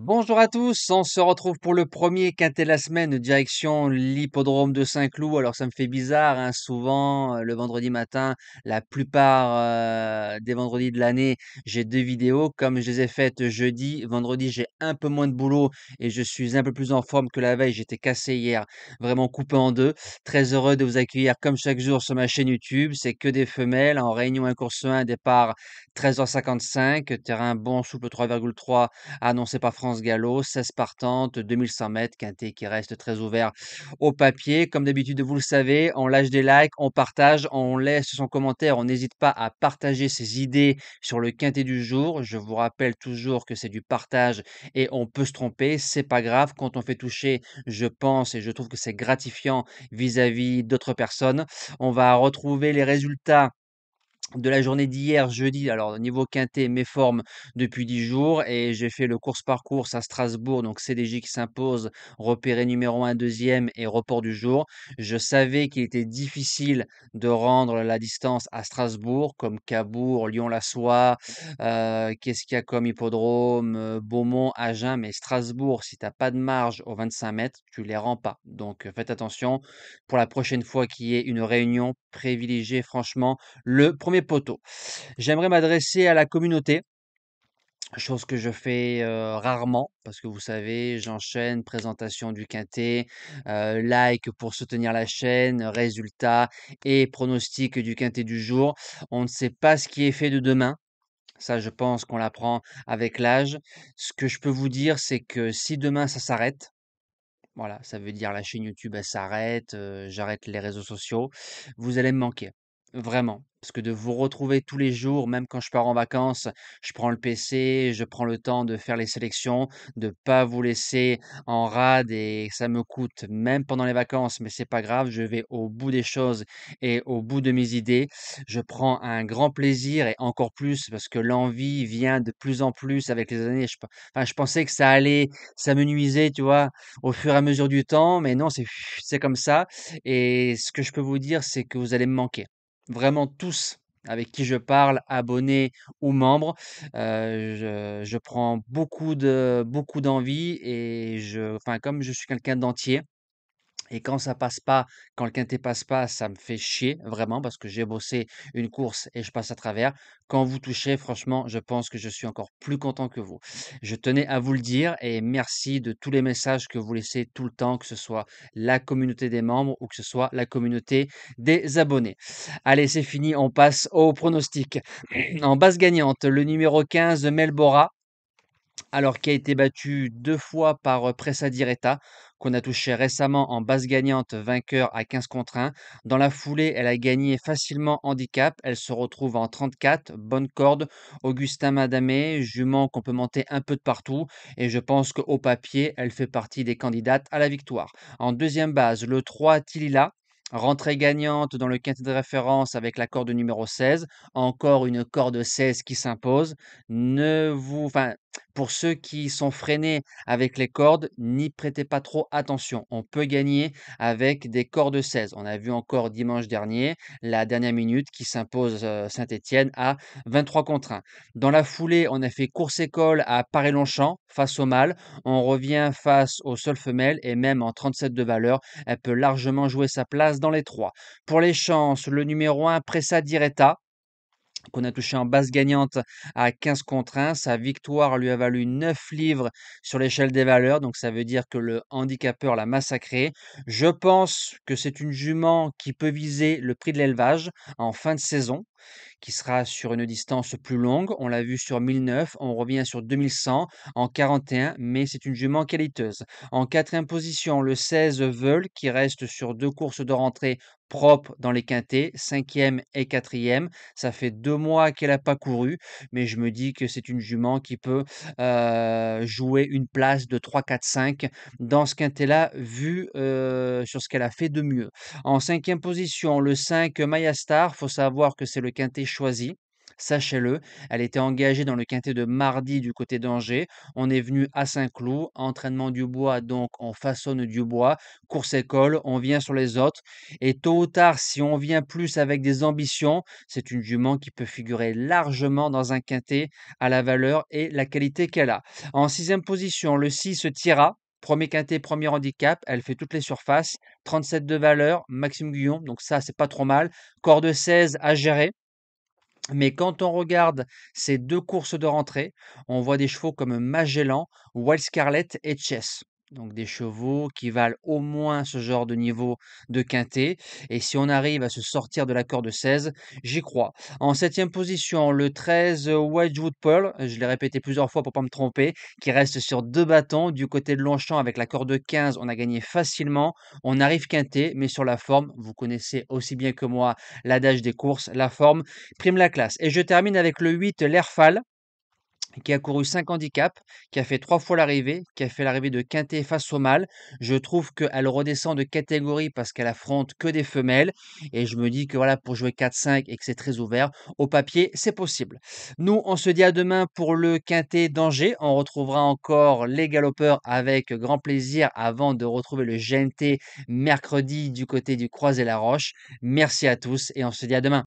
Bonjour à tous, on se retrouve pour le premier quintet de la semaine, direction l'hippodrome de Saint-Cloud. Alors ça me fait bizarre, hein, souvent le vendredi matin, la plupart des vendredis de l'année, j'ai deux vidéos. Comme je les ai faites jeudi, vendredi, j'ai un peu moins de boulot et je suis un peu plus en forme que la veille. J'étais cassé hier, vraiment coupé en deux. Très heureux de vous accueillir comme chaque jour sur ma chaîne YouTube. C'est que des femelles en réunion 1 course 1, départ 13h55, terrain bon souple 3,3 annoncé par France Gallo, 16 partantes, 2100 mètres, quintet qui reste très ouvert au papier. Comme d'habitude, vous le savez, on lâche des likes, on partage, on laisse son commentaire, on n'hésite pas à partager ses idées sur le quintet du jour. Je vous rappelle toujours que c'est du partage et on peut se tromper, c'est pas grave. Quand on fait toucher, je pense et je trouve que c'est gratifiant vis-à-vis d'autres personnes. On va retrouver les résultats de la journée d'hier, jeudi. Alors, au niveau quintet, méforme depuis 10 jours et j'ai fait le course par course à Strasbourg, donc CDJ qui s'impose, repéré numéro un, deuxième et report du jour. Je savais qu'il était difficile de rendre la distance à Strasbourg, comme Cabourg, Lyon-la-Soie, qu'est-ce qu'il y a comme hippodrome, Beaumont, Agen, mais Strasbourg, si tu as pas de marge aux 25 mètres, tu les rends pas. Donc, faites attention. Pour la prochaine fois qu'il y ait une réunion, privilégiez franchement le premier poteau. J'aimerais m'adresser à la communauté, chose que je fais rarement, parce que vous savez, j'enchaîne présentation du quintet, like pour soutenir la chaîne, résultats et pronostics du quintet du jour. On ne sait pas ce qui est fait de demain. Ça, je pense qu'on l'apprend avec l'âge. Ce que je peux vous dire, c'est que si demain ça s'arrête, voilà, ça veut dire la chaîne YouTube, elle s'arrête, j'arrête les réseaux sociaux. Vous allez me manquer, vraiment. Parce que de vous retrouver tous les jours, même quand je pars en vacances, je prends le PC, je prends le temps de faire les sélections, de pas vous laisser en rade et ça me coûte même pendant les vacances, mais c'est pas grave, je vais au bout des choses et au bout de mes idées. Je prends un grand plaisir et encore plus parce que l'envie vient de plus en plus avec les années. Enfin, je pensais que ça allait s'amenuiser, tu vois, au fur et à mesure du temps, mais non, c'est comme ça. Et ce que je peux vous dire, c'est que vous allez me manquer. Vraiment tous avec qui je parle, abonnés ou membres. Je prends beaucoup d'envie et enfin, comme je suis quelqu'un d'entier, et quand ça passe pas, quand le quintet passe pas, ça me fait chier vraiment parce que j'ai bossé une course et je passe à travers. Quand vous touchez, franchement, je pense que je suis encore plus content que vous. Je tenais à vous le dire et merci de tous les messages que vous laissez tout le temps, que ce soit la communauté des membres ou que ce soit la communauté des abonnés. Allez, c'est fini, on passe au pronostic. En base gagnante, le numéro 15, Melbora, alors qui a été battue 2 fois par, Pressa Diretta, qu'on a touché récemment en base gagnante, vainqueur à 15 contre 1. Dans la foulée, elle a gagné facilement handicap. Elle se retrouve en 34, bonne corde. Augustin Madamé, jument qu'on peut monter un peu de partout et je pense qu'au papier, elle fait partie des candidates à la victoire. En deuxième base, le 3 Tilila, rentrée gagnante dans le quintet de référence avec la corde numéro 16. Encore une corde 16 qui s'impose. Ne vous enfin, pour ceux qui sont freinés avec les cordes, n'y prêtez pas trop attention. On peut gagner avec des cordes 16. On a vu encore dimanche dernier la dernière minute qui s'impose Saint-Étienne à 23 contre 1. Dans la foulée, on a fait course école à Paris-Longchamp face au mâle. On revient face aux seules femelles et même en 37 de valeur, elle peut largement jouer sa place dans les trois. Pour les chances, le numéro 1, Pressa Diretta, qu'on a touché en base gagnante à 15 contre 1. Sa victoire lui a valu 9 livres sur l'échelle des valeurs, donc ça veut dire que le handicapeur l'a massacré. Je pense que c'est une jument qui peut viser le prix de l'élevage en fin de saison, qui sera sur une distance plus longue. On l'a vu sur 1009, on revient sur 2100 en 41, mais c'est une jument qualiteuse. En quatrième position, le 16 Veul, qui reste sur deux courses de rentrée propres dans les quintets, cinquième et quatrième. Ça fait 2 mois qu'elle n'a pas couru, mais je me dis que c'est une jument qui peut jouer une place de 3, 4, 5 dans ce quintet-là, vu sur ce qu'elle a fait de mieux. En cinquième position, le 5 Maya Star, faut savoir que c'est le quintet choisi. Sachez-le, elle était engagée dans le quintet de mardi du côté d'Angers. On est venu à Saint-Cloud, entraînement du bois, donc on façonne du bois, course école, on vient sur les autres. Et tôt ou tard, si on vient plus avec des ambitions, c'est une jument qui peut figurer largement dans un quintet à la valeur et la qualité qu'elle a. En sixième position, le 6 Tira. Premier quintet, premier handicap, elle fait toutes les surfaces, 37 de valeur, Maxime Guyon, donc ça c'est pas trop mal. Corps de 16 à gérer. Mais quand on regarde ces 2 courses de rentrée, on voit des chevaux comme Magellan, Wild Scarlet et Chess. Donc des chevaux qui valent au moins ce genre de niveau de quintet. Et si on arrive à se sortir de la corde 16, j'y crois. En septième position, le 13 Wedgwood Pearl, je l'ai répété plusieurs fois pour pas me tromper, qui reste sur 2 bâtons. Du côté de Longchamp, avec la corde 15, on a gagné facilement. On arrive quintet, mais sur la forme, vous connaissez aussi bien que moi l'adage des courses, la forme prime la classe. Et je termine avec le 8, l'Airfall, qui a couru 5 handicaps, qui a fait 3 fois l'arrivée, qui a fait l'arrivée de quintet face au mâle. Je trouve qu'elle redescend de catégorie parce qu'elle affronte que des femelles. Et je me dis que voilà, pour jouer 4-5 et que c'est très ouvert, au papier, c'est possible. Nous, on se dit à demain pour le quintet d'Angers. On retrouvera encore les galopeurs avec grand plaisir avant de retrouver le GNT mercredi du côté du Croisé-la-Roche. Merci à tous et on se dit à demain.